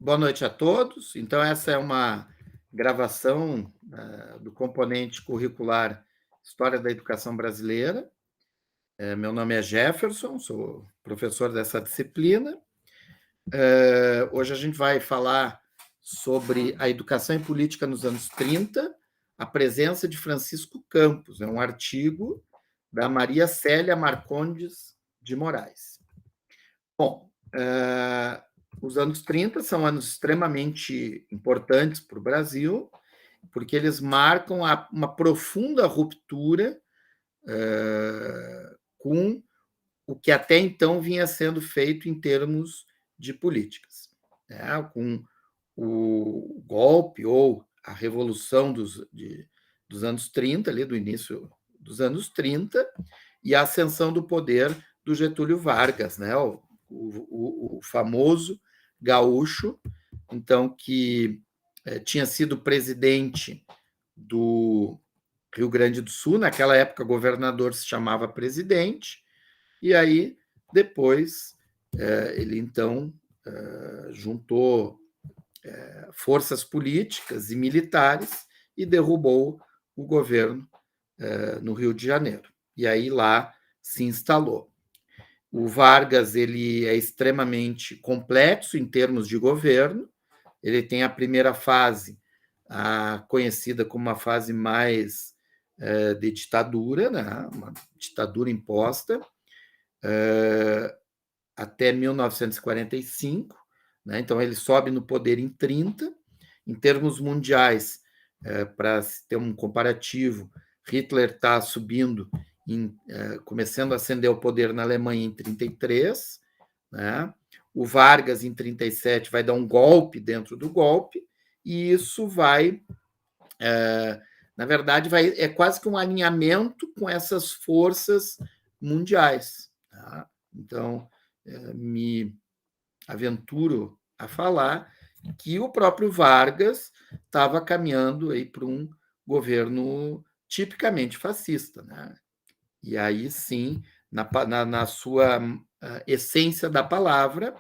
Boa noite a todos. Então, essa é uma gravação do componente curricular História da Educação Brasileira. Meu nome é Jefferson, sou professor dessa disciplina. Hoje a gente vai falar sobre a educação e política nos anos 30, a presença de Francisco Campos. É um artigo da Maria Célia Marcondes de Moraes. Bom, os anos 30 são anos extremamente importantes para o Brasil, porque eles marcam uma profunda ruptura com o que até então vinha sendo feito em termos de políticas. Né? Com o golpe ou a revolução dos anos 30, ali do início dos anos 30, e a ascensão do poder do Getúlio Vargas, né? O famoso gaúcho, então, que tinha sido presidente do Rio Grande do Sul, naquela época governador se chamava presidente, e aí depois ele então juntou forças políticas e militares e derrubou o governo no Rio de Janeiro. E aí lá se instalou. O Vargas ele é extremamente complexo em termos de governo. Ele tem a primeira fase, conhecida como uma fase mais de ditadura, né? Uma ditadura imposta, até 1945. Né? Então, ele sobe no poder em 30. Em termos mundiais, para ter um comparativo, Hitler está subindo, começando a ascender ao poder na Alemanha em 33, né? O Vargas, em 37, vai dar um golpe dentro do golpe, e isso vai, na verdade, é quase que um alinhamento com essas forças mundiais. Tá? Então, me aventuro a falar que o próprio Vargas estava caminhando aí para um governo tipicamente fascista. Né? E aí sim, na sua essência da palavra,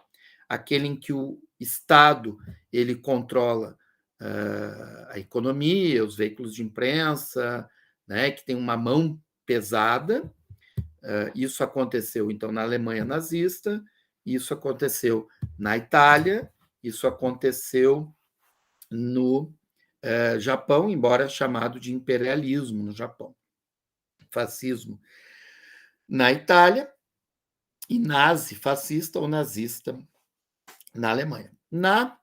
aquele em que o Estado ele controla a economia, os veículos de imprensa, né, que tem uma mão pesada. Isso aconteceu, então, na Alemanha nazista, isso aconteceu na Itália, isso aconteceu no Japão, embora chamado de imperialismo no Japão. Fascismo na Itália e nazi-fascista ou nazista na Alemanha. Na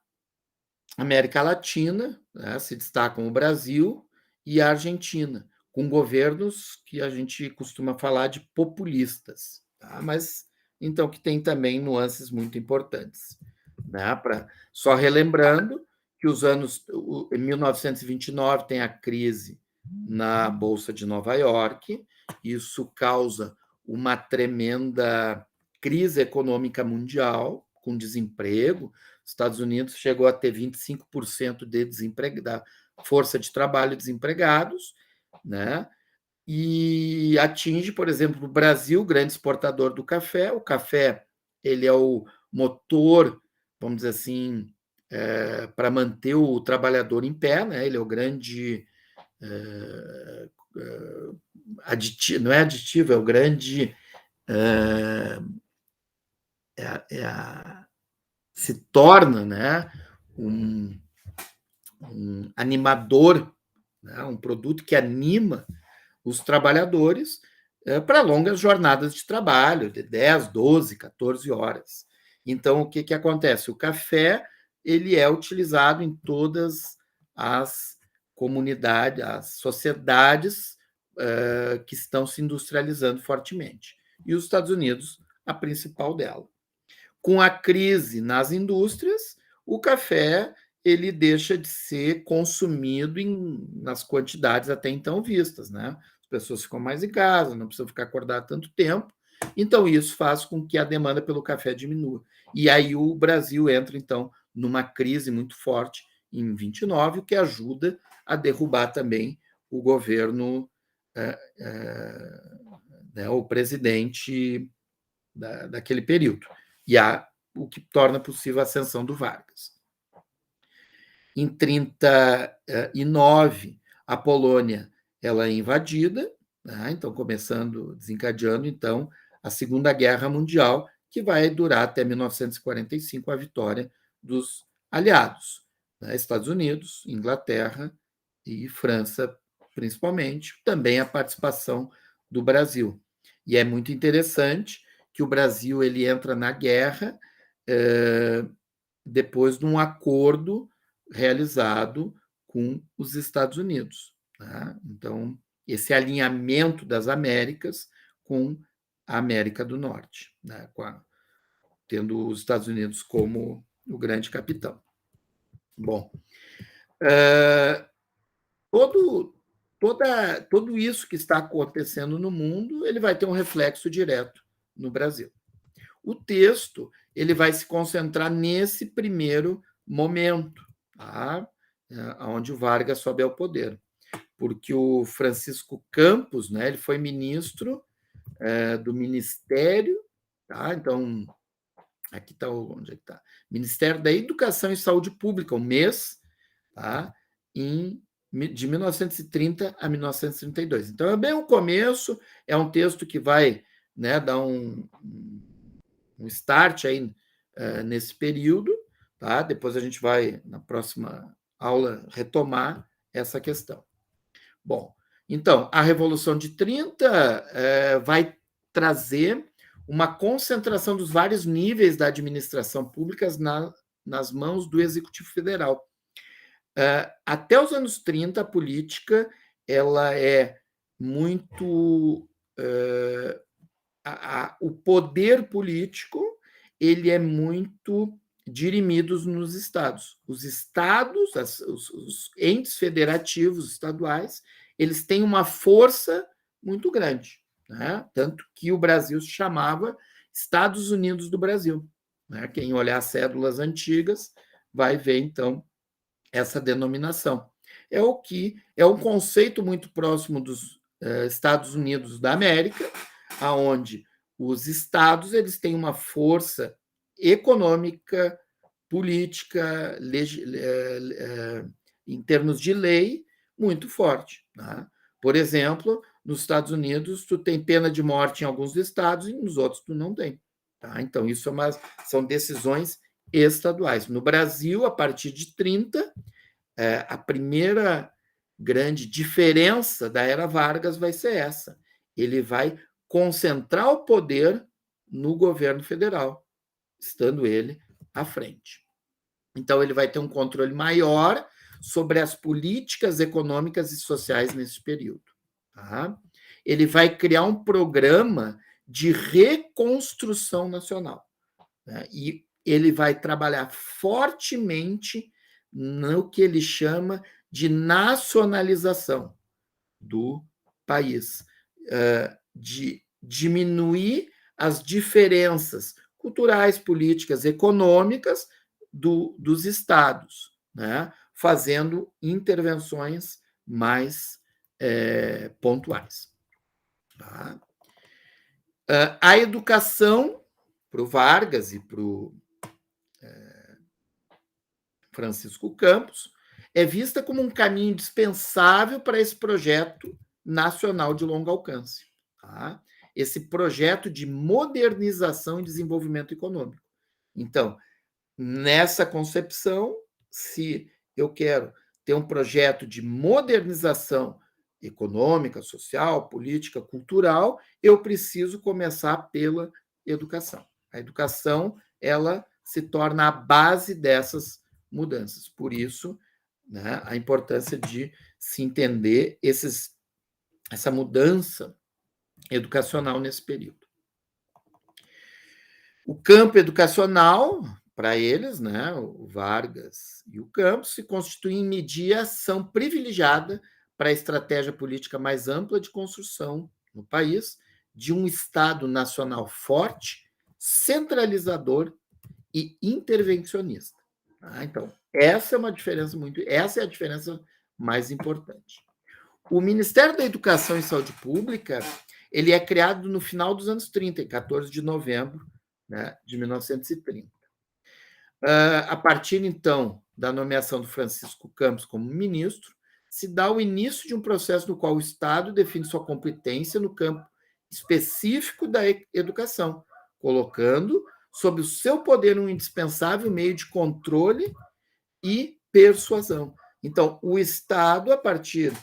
América Latina, né, se destacam o Brasil e a Argentina, com governos que a gente costuma falar de populistas, tá? Mas então que tem também nuances muito importantes. Né? Só relembrando que em 1929 tem a crise na Bolsa de Nova York, isso causa uma tremenda crise econômica mundial, com desemprego. Os Estados Unidos chegou a ter 25% de desemprego, da força de trabalho desempregados, né? E atinge, por exemplo, o Brasil, grande exportador do café. O café ele é o motor, vamos dizer assim, para manter o trabalhador em pé, né? Ele é o grande aditivo, não é aditivo, é o grande se torna, né, um animador, né, um produto que anima os trabalhadores para longas jornadas de trabalho, de 10, 12, 14 horas. Então, o que acontece? O café ele é utilizado em todas as comunidades, as sociedades que estão se industrializando fortemente. E os Estados Unidos, a principal dela. Com a crise nas indústrias, o café ele deixa de ser consumido nas quantidades até então vistas, né? As pessoas ficam mais em casa, não precisam ficar acordadas tanto tempo, então isso faz com que a demanda pelo café diminua. E aí o Brasil entra, então, numa crise muito forte em 29, o que ajuda a derrubar também o governo, né, o presidente daquele período. E o que torna possível a ascensão do Vargas. Em 1939, a Polônia ela é invadida, né? Então desencadeando então a Segunda Guerra Mundial, que vai durar até 1945, a vitória dos aliados, né? Estados Unidos, Inglaterra e França, principalmente, também a participação do Brasil. E é muito interessante que o Brasil ele entra na guerra depois de um acordo realizado com os Estados Unidos, né? Então, esse alinhamento das Américas com a América do Norte, né? Tendo os Estados Unidos como o grande capitão. Bom, tudo isso que está acontecendo no mundo, ele vai ter um reflexo direto no Brasil. O texto ele vai se concentrar nesse primeiro momento, tá? Onde o Vargas sobe ao poder, porque o Francisco Campos, né, ele foi ministro do Ministério, tá? Então, aqui está onde é que está? Ministério da Educação e Saúde Pública, o MES, tá? De 1930 a 1932. Então, é bem o começo, é um texto que vai, né, dar um start aí nesse período, tá? Depois a gente vai, na próxima aula, retomar essa questão. Bom, então, a Revolução de 30 vai trazer uma concentração dos vários níveis da administração pública nas mãos do Executivo Federal. Até os anos 30, a política ela é muito... o poder político ele é muito dirimido nos estados. Os estados, os entes federativos estaduais, eles têm uma força muito grande, né? Tanto que o Brasil se chamava Estados Unidos do Brasil, né? Quem olhar as cédulas antigas vai ver, então, essa denominação. É um conceito muito próximo dos Estados Unidos da América, aonde os estados eles têm uma força econômica, política, em termos de lei, muito forte, né? Por exemplo, nos Estados Unidos, tu tem pena de morte em alguns estados e nos outros tu não tem. Tá? Então, isso são decisões estaduais. No Brasil, a partir de 30, a primeira grande diferença da era Vargas vai ser essa. Ele vai concentrar o poder no governo federal, estando ele à frente. Então, ele vai ter um controle maior sobre as políticas econômicas e sociais nesse período. Tá? Ele vai criar um programa de reconstrução nacional, né? E ele vai trabalhar fortemente no que ele chama de nacionalização do país, de diminuir as diferenças culturais, políticas, econômicas dos estados, né? Fazendo intervenções mais pontuais. Tá? A educação para o Vargas e para o Francisco Campos é vista como um caminho indispensável para esse projeto nacional de longo alcance. Tá? Esse projeto de modernização e desenvolvimento econômico. Então, nessa concepção, se eu quero ter um projeto de modernização econômica, social, política, cultural, eu preciso começar pela educação. A educação, ela se torna a base dessas mudanças. Por isso, né, a importância de se entender essa mudança educacional nesse período. O campo educacional, para eles, né, o Vargas e o Campos, se constitui em mediação privilegiada para a estratégia política mais ampla de construção no país de um Estado nacional forte, centralizador e intervencionista. Então, essa é a diferença mais importante. O Ministério da Educação e Saúde Pública ele é criado no final dos anos 30, em 14 de novembro, né, de 1930. A partir, então, da nomeação do Francisco Campos como ministro, se dá o início de um processo no qual o Estado define sua competência no campo específico da educação, colocando sob o seu poder um indispensável meio de controle e persuasão. Então, o Estado, a partir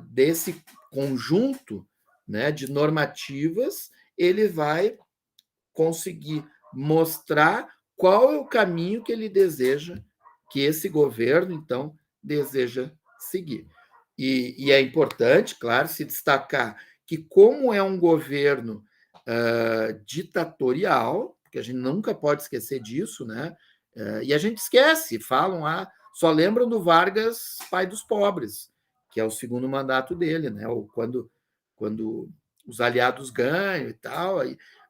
desse conjunto, né, de normativas, ele vai conseguir mostrar qual é o caminho que ele deseja, que esse governo, então, deseja seguir. E é importante, claro, se destacar que, como é um governo ditatorial, porque a gente nunca pode esquecer disso, né? E a gente esquece, falam, só lembram do Vargas, pai dos pobres, que é o segundo mandato dele, né? Ou quando os aliados ganham e tal,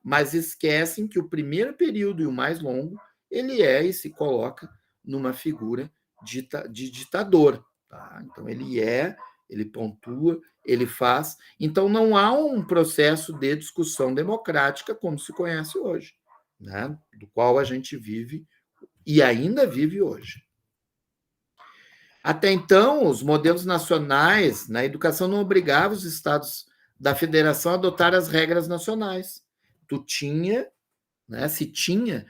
mas esquecem que o primeiro período e o mais longo, ele e se coloca numa figura de ditador. Tá? Então, ele pontua, ele faz. Então, não há um processo de discussão democrática como se conhece hoje, né? Do qual a gente vive e ainda vive hoje. Até então, os modelos nacionais na educação não obrigavam os estados da federação a adotar as regras nacionais. Tu tinha, né, se tinha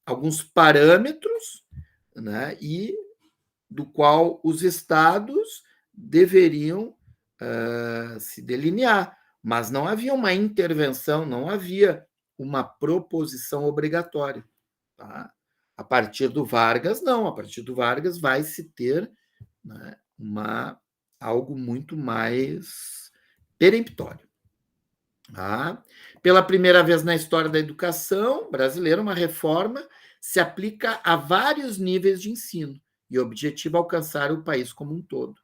alguns parâmetros, né, e do qual os estados deveriam se delinear, mas não havia uma intervenção, não havia uma proposição obrigatória. Tá? A partir do Vargas, não. A partir do Vargas vai se ter, né, algo muito mais peremptório. Tá? Pela primeira vez na história da educação brasileira, uma reforma se aplica a vários níveis de ensino e o objetivo é alcançar o país como um todo.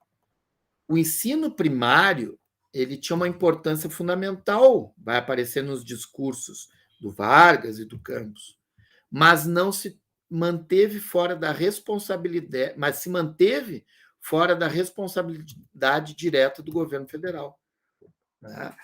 O ensino primário ele tinha uma importância fundamental, vai aparecer nos discursos do Vargas e do Campos, mas não se manteve fora da responsabilidade, mas se manteve fora da responsabilidade direta do governo federal. Né?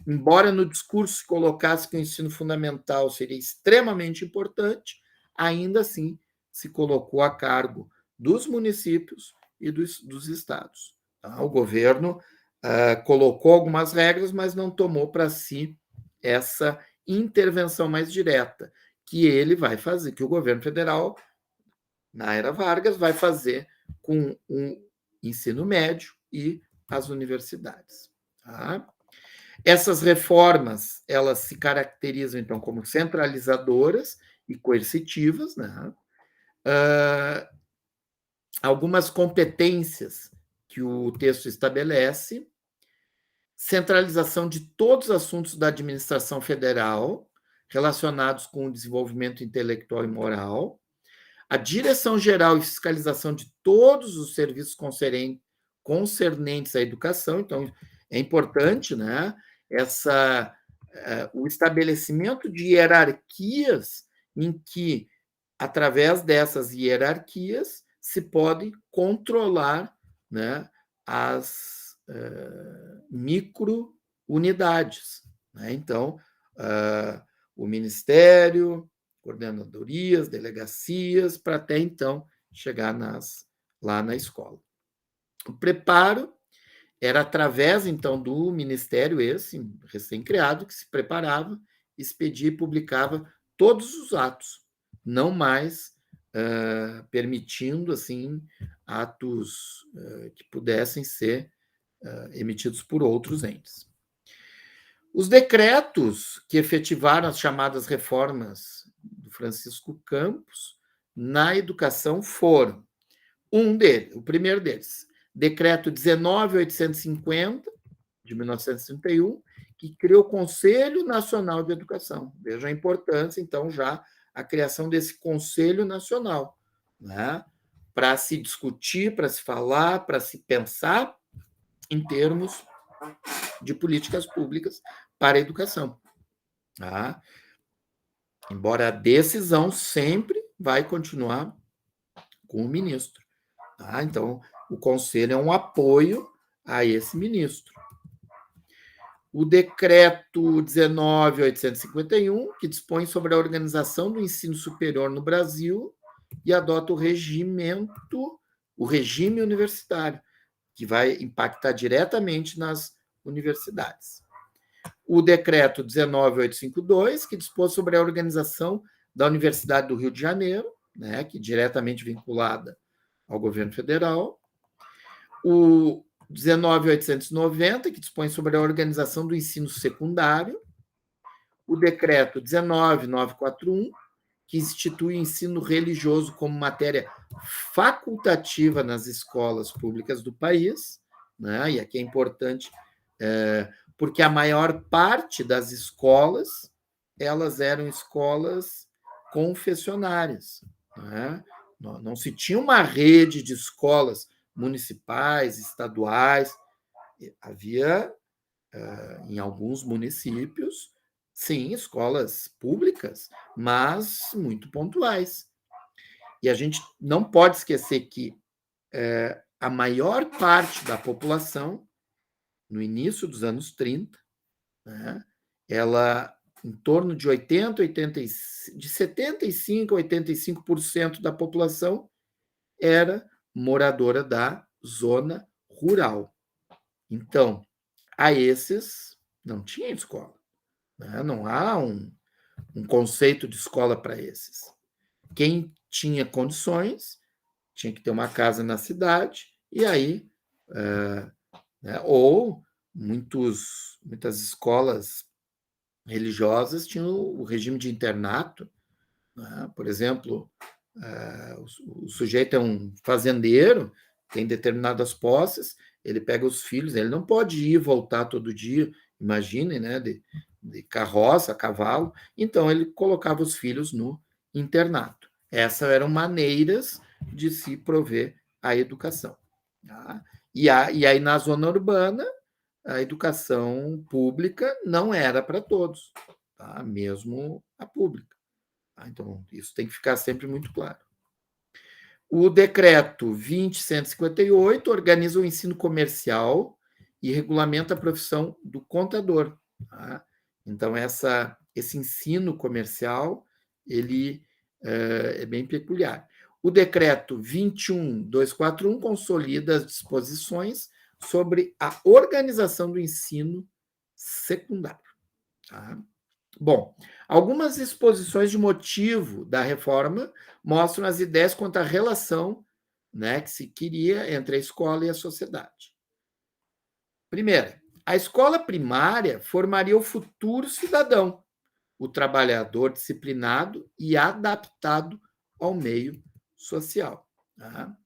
Embora no discurso se colocasse que o ensino fundamental seria extremamente importante, ainda assim se colocou a cargo dos municípios e dos estados. Tá? O governo colocou algumas regras, mas não tomou para si essa intervenção mais direta, que ele vai fazer, que o governo federal, na era Vargas, vai fazer com o ensino médio e as universidades. Tá? Essas reformas, elas se caracterizam, então, como centralizadoras e coercitivas, né? Algumas competências que o texto estabelece, centralização de todos os assuntos da administração federal relacionados com o desenvolvimento intelectual e moral, a direção geral e fiscalização de todos os serviços concernentes à educação. Então, é importante, né, o estabelecimento de hierarquias em que, através dessas hierarquias, se pode controlar, né, as micro-unidades. Né? Então, o Ministério, coordenadorias, delegacias, para até então chegar lá na escola. O preparo era através, então, do Ministério esse, recém-criado, que se preparava, expedia e publicava todos os atos, não mais permitindo, assim, atos que pudessem ser emitidos por outros entes. Os decretos que efetivaram as chamadas reformas do Francisco Campos na educação foram o primeiro deles, decreto 19.850, de 1931, que criou o Conselho Nacional de Educação. Veja a importância, então, já a criação desse Conselho Nacional, né? Para se discutir, para se falar, para se pensar em termos de políticas públicas para a educação. Tá? Embora a decisão sempre vai continuar com o ministro. Tá? Então, o conselho é um apoio a esse ministro. o decreto 19.851, que dispõe sobre a organização do ensino superior no Brasil e adota o regime universitário, que vai impactar diretamente nas universidades. O decreto 19.852, que dispôs sobre a organização da Universidade do Rio de Janeiro, né, que é diretamente vinculada ao governo federal. O 19.890, que dispõe sobre a organização do ensino secundário. O decreto 19.941, que institui o ensino religioso como matéria facultativa nas escolas públicas do país, né? E aqui é importante, porque a maior parte das escolas, elas eram escolas confessionárias, né? Não se tinha uma rede de escolas municipais, estaduais, havia, em alguns municípios, sim, escolas públicas, mas muito pontuais. E a gente não pode esquecer que a maior parte da população, no início dos anos 30, né, ela, em torno de 75% a 85% da população era moradora da zona rural. Então, a esses não tinha escola, né? Não há um conceito de escola para esses. Quem tinha condições tinha que ter uma casa na cidade, e aí, né, ou muitas escolas religiosas tinham o regime de internato, né? Por exemplo, o sujeito é um fazendeiro, tem determinadas posses, ele pega os filhos, ele não pode ir e voltar todo dia, imaginem, né, de carroça, cavalo, então ele colocava os filhos no internato. Essas eram maneiras de se prover a educação. Tá? E aí, na zona urbana, a educação pública não era para todos, tá? Mesmo a pública. Tá? Então, isso tem que ficar sempre muito claro. O decreto 20.158 organiza o ensino comercial e regulamenta a profissão do contador. Tá? Então, esse ensino comercial ele é bem peculiar. O decreto 21.241 consolida as disposições sobre a organização do ensino secundário. Tá? Bom, algumas exposições de motivo da reforma mostram as ideias quanto à relação, né, que se queria entre a escola e a sociedade. Primeira, a escola primária formaria o futuro cidadão, o trabalhador disciplinado e adaptado ao meio social. Tá?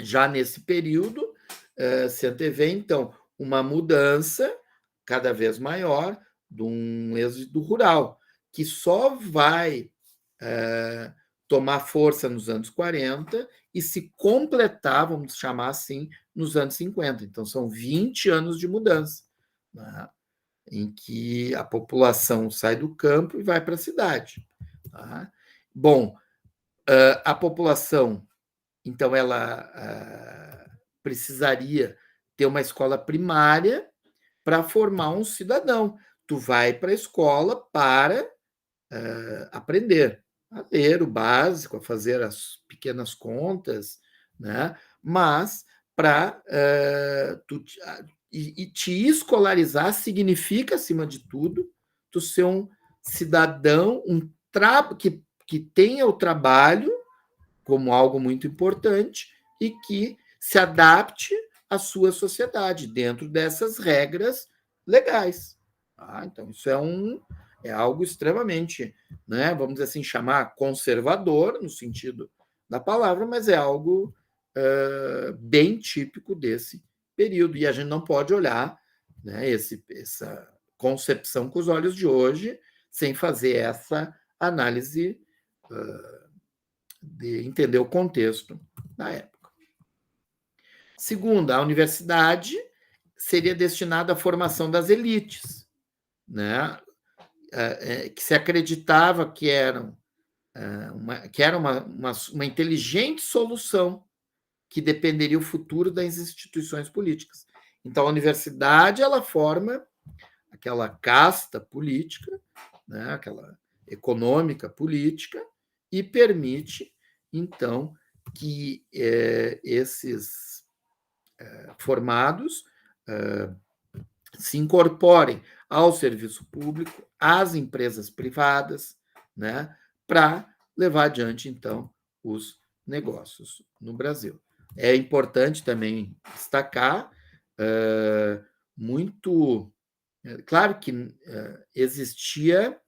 Já nesse período, se antevê, então, uma mudança cada vez maior de um êxodo rural, que só vai tomar força nos anos 40 e se completar, vamos chamar assim, nos anos 50. Então, são 20 anos de mudança, né, em que a população sai do campo e vai para a cidade. Tá? Bom, a população, então, ela precisaria ter uma escola primária para formar um cidadão. Tu vai para a escola para aprender a ler o básico, a fazer as pequenas contas, né? Mas para te escolarizar significa, acima de tudo, tu ser um cidadão que tenha o trabalho como algo muito importante e que se adapte à sua sociedade dentro dessas regras legais. Tá? Então, isso é algo extremamente, né, vamos dizer assim, chamar conservador, no sentido da palavra, mas é algo bem típico desse período. E a gente não pode olhar, né, essa concepção com os olhos de hoje sem fazer essa análise de entender o contexto da época. Segunda, a universidade seria destinada à formação das elites, né? Que se acreditava que era uma inteligente solução que dependeria o futuro das instituições políticas. Então, a universidade ela forma aquela casta política, né, aquela econômica política, e permite, então, que esses formados se incorporem ao serviço público, às empresas privadas, né, para levar adiante, então, os negócios no Brasil. É importante também destacar muito. Claro que existia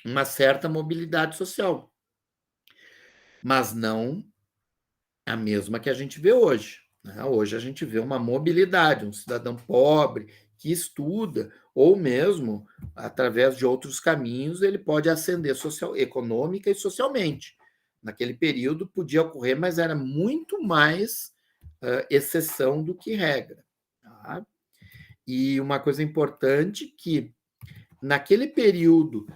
uma certa mobilidade social, mas não a mesma que a gente vê hoje. Né? Hoje a gente vê uma mobilidade, um cidadão pobre que estuda, ou mesmo através de outros caminhos, ele pode ascender social, econômica e socialmente. Naquele período podia ocorrer, mas era muito mais exceção do que regra. Tá? E uma coisa importante que naquele período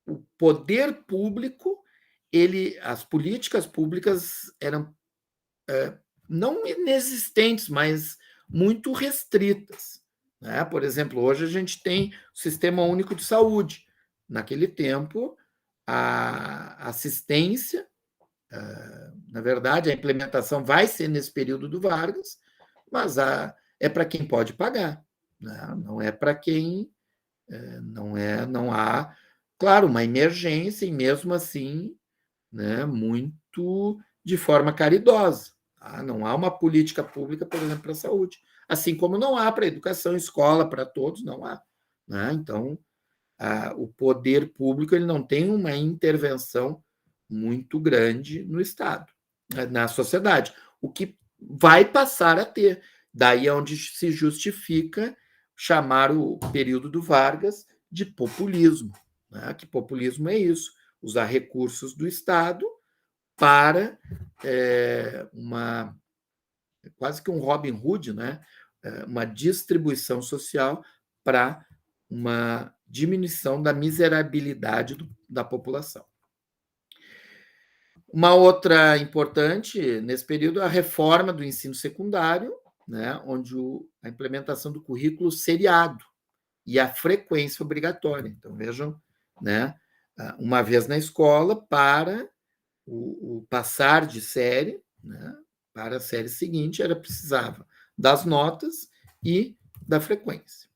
o poder público, as políticas públicas eram não inexistentes, mas muito restritas. Né? Por exemplo, hoje a gente tem o Sistema Único de Saúde. Naquele tempo, a assistência, na verdade, a implementação vai ser nesse período do Vargas, mas é para quem pode pagar, né? Não é para quem não há, claro, uma emergência, e mesmo assim, né, muito de forma caridosa. Tá? Não há uma política pública, por exemplo, para a saúde. Assim como não há para a educação, escola para todos, não há. Né? Então, o poder público ele não tem uma intervenção muito grande no Estado, na sociedade, o que vai passar a ter. Daí é onde se justifica chamar o período do Vargas de populismo. Né? Que populismo é isso? Usar recursos do Estado para quase que um Robin Hood, né? Uma distribuição social para uma diminuição da miserabilidade da população. Uma outra importante nesse período é a reforma do ensino secundário, né, onde a implementação do currículo seriado e a frequência obrigatória. Então, vejam, né, uma vez na escola para o passar de série, né, para a série seguinte, precisava das notas e da frequência.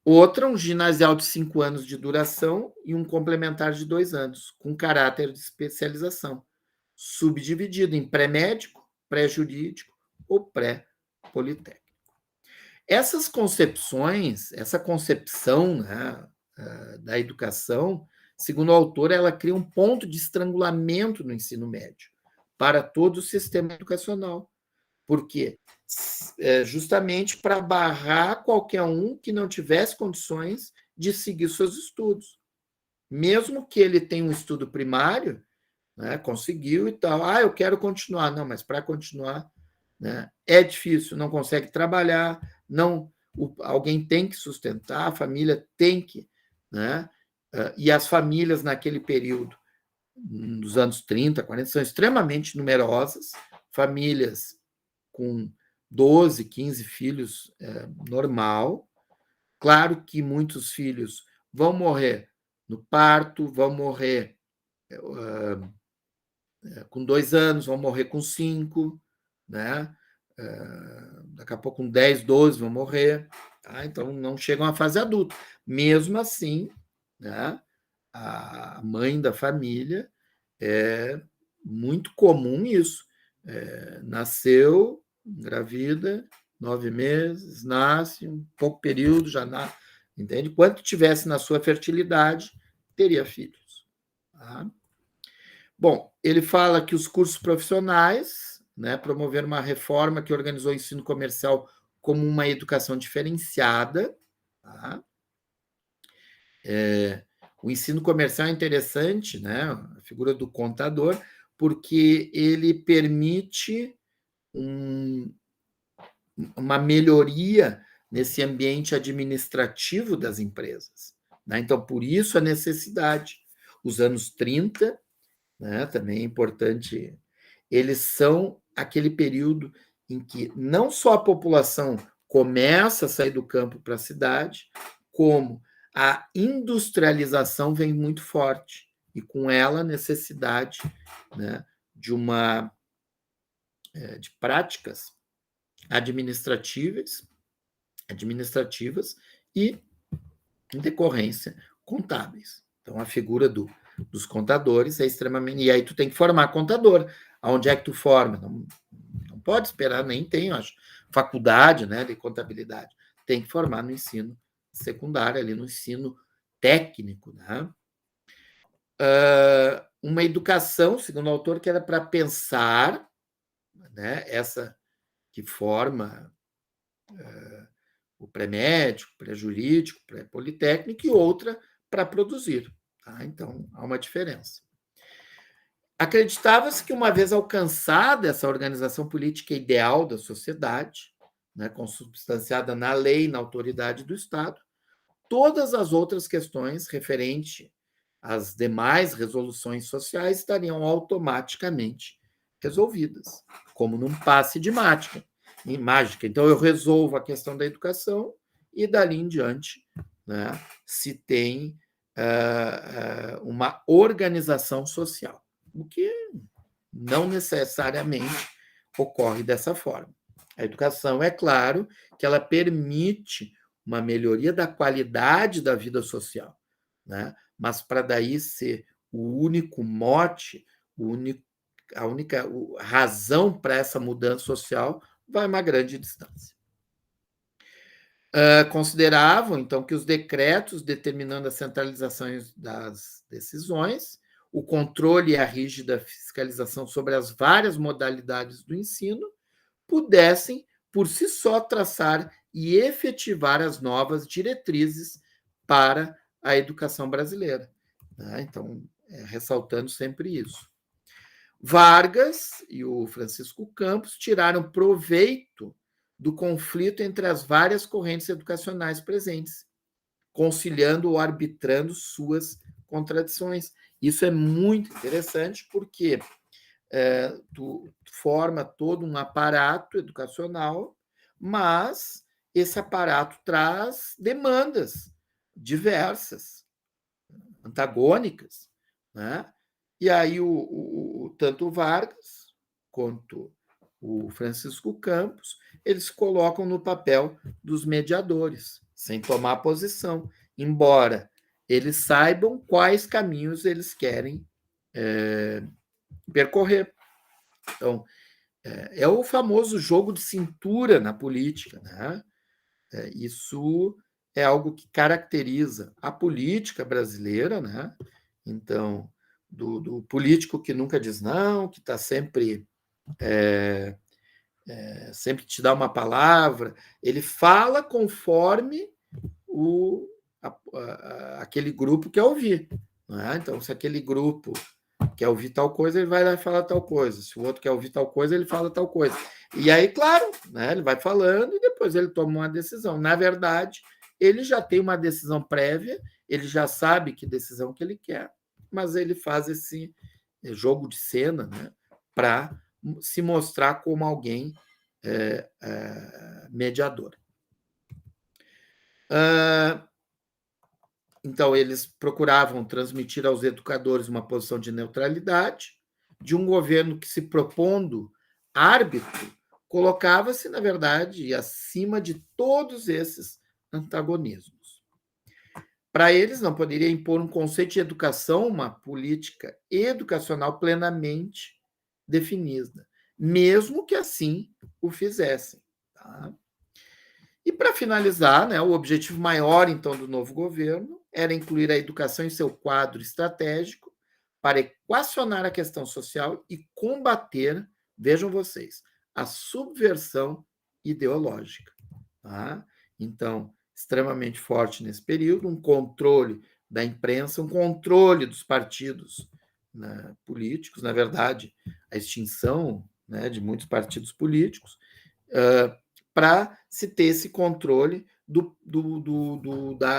Outra, um ginasial de 5 anos de duração e um complementar de 2 anos, com caráter de especialização, subdividido em pré-médico, pré-jurídico ou pré-politécnico. Essas concepções, essa concepção, né, da educação, segundo o autor, ela cria um ponto de estrangulamento no ensino médio para todo o sistema educacional. Por quê? Justamente para barrar qualquer um que não tivesse condições de seguir seus estudos. Mesmo que ele tenha um estudo primário, né, conseguiu e tal. Eu quero continuar. Não, mas para continuar, né, é difícil, não consegue trabalhar, não, alguém tem que sustentar, a família tem que. Né, e as famílias naquele período, nos anos 30, 40, são extremamente numerosas, famílias com 12, 15 filhos normal. Claro que muitos filhos vão morrer no parto, vão morrer com 2 anos, vão morrer com 5, né? Daqui a pouco com 10, 12 vão morrer. Tá? Então, não chegam à fase adulta. Mesmo assim, né, a mãe da família é muito comum isso. Nasceu, engravida, 9 meses, nasce, um pouco período, já nasce, entende? Quanto tivesse na sua fertilidade, teria filhos. Tá? Bom, ele fala que os cursos profissionais, né, promoveram uma reforma que organizou o ensino comercial como uma educação diferenciada. Tá? O ensino comercial é interessante, né, a figura do contador, porque ele permite uma melhoria nesse ambiente administrativo das empresas. Né? Então, por isso a necessidade. Os anos 30, né, também é importante, eles são aquele período em que não só a população começa a sair do campo para a cidade, como a industrialização vem muito forte, e com ela a necessidade, né, de práticas administrativas e, em decorrência, contábeis. Então, a figura dos contadores é extremamente... E aí tu tem que formar contador. Aonde é que tu forma? Não pode esperar, nem tem, acho, faculdade, né, de contabilidade. Tem que formar no ensino secundário, ali no ensino técnico, né? Uma educação, segundo o autor, que era para pensar, né, essa que forma o pré-médico, pré-jurídico, pré-politécnico, e outra para produzir. Tá? Então, há uma diferença. Acreditava-se que, uma vez alcançada essa organização política ideal da sociedade, né, consubstanciada na lei e na autoridade do Estado, todas as outras questões referentes às demais resoluções sociais estariam automaticamente resolvidas, como num passe de mágica. Então, eu resolvo a questão da educação e, dali em diante, né, se tem uma organização social, o que não necessariamente ocorre dessa forma. A educação, é claro, que ela permite uma melhoria da qualidade da vida social, né? Mas para daí ser o único mote, a única razão para essa mudança social, vai uma grande distância. Consideravam, então, que os decretos determinando a centralização das decisões, o controle e a rígida fiscalização sobre as várias modalidades do ensino, pudessem, por si só, traçar e efetivar as novas diretrizes para a educação brasileira. Né? Então, ressaltando sempre isso. Vargas e o Francisco Campos tiraram proveito do conflito entre as várias correntes educacionais presentes, conciliando ou arbitrando suas contradições. Isso é muito interessante, porque tu forma todo um aparato educacional, mas esse aparato traz demandas diversas, antagônicas, né? E aí tanto o Vargas quanto o Francisco Campos, eles colocam no papel dos mediadores, sem tomar posição, embora eles saibam quais caminhos eles querem percorrer. Então, é o famoso jogo de cintura na política, né? Isso é algo que caracteriza a política brasileira, né? Então, do político que nunca diz não, que está sempre sempre te dá uma palavra, ele fala conforme aquele grupo quer ouvir. Né? Então, se aquele grupo quer ouvir tal coisa, ele vai lá e fala tal coisa. Se o outro quer ouvir tal coisa, ele fala tal coisa. E aí, claro, né, ele vai falando e depois ele toma uma decisão. Na verdade, ele já tem uma decisão prévia, ele já sabe que decisão que ele quer, mas ele faz esse jogo de cena, né, para se mostrar como alguém mediador. Então, eles procuravam transmitir aos educadores uma posição de neutralidade, de um governo que, se propondo árbitro, colocava-se, na verdade, acima de todos esses antagonismos. Para eles, não poderia impor um conceito de educação, uma política educacional plenamente definida, mesmo que assim o fizessem. Tá? E, para finalizar, né, o objetivo maior, então, do novo governo era incluir a educação em seu quadro estratégico para equacionar a questão social e combater, vejam vocês, a subversão ideológica. Tá? Então, extremamente forte nesse período, um controle da imprensa, um controle dos partidos, né, políticos, na verdade, a extinção, né, de muitos partidos políticos, para se ter esse controle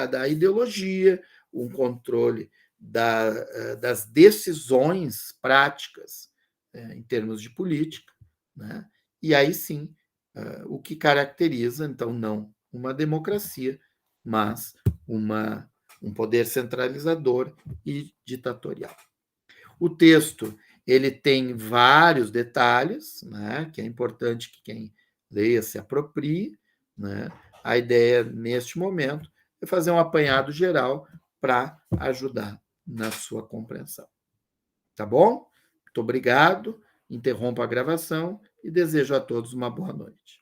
da ideologia, um controle das decisões práticas em termos de política, né? E aí sim o que caracteriza, então, não uma democracia, mas um poder centralizador e ditatorial. O texto ele tem vários detalhes, né, que é importante que quem leia se aproprie. Né? A ideia, neste momento, é fazer um apanhado geral para ajudar na sua compreensão. Tá bom? Muito obrigado. Interrompo a gravação e desejo a todos uma boa noite.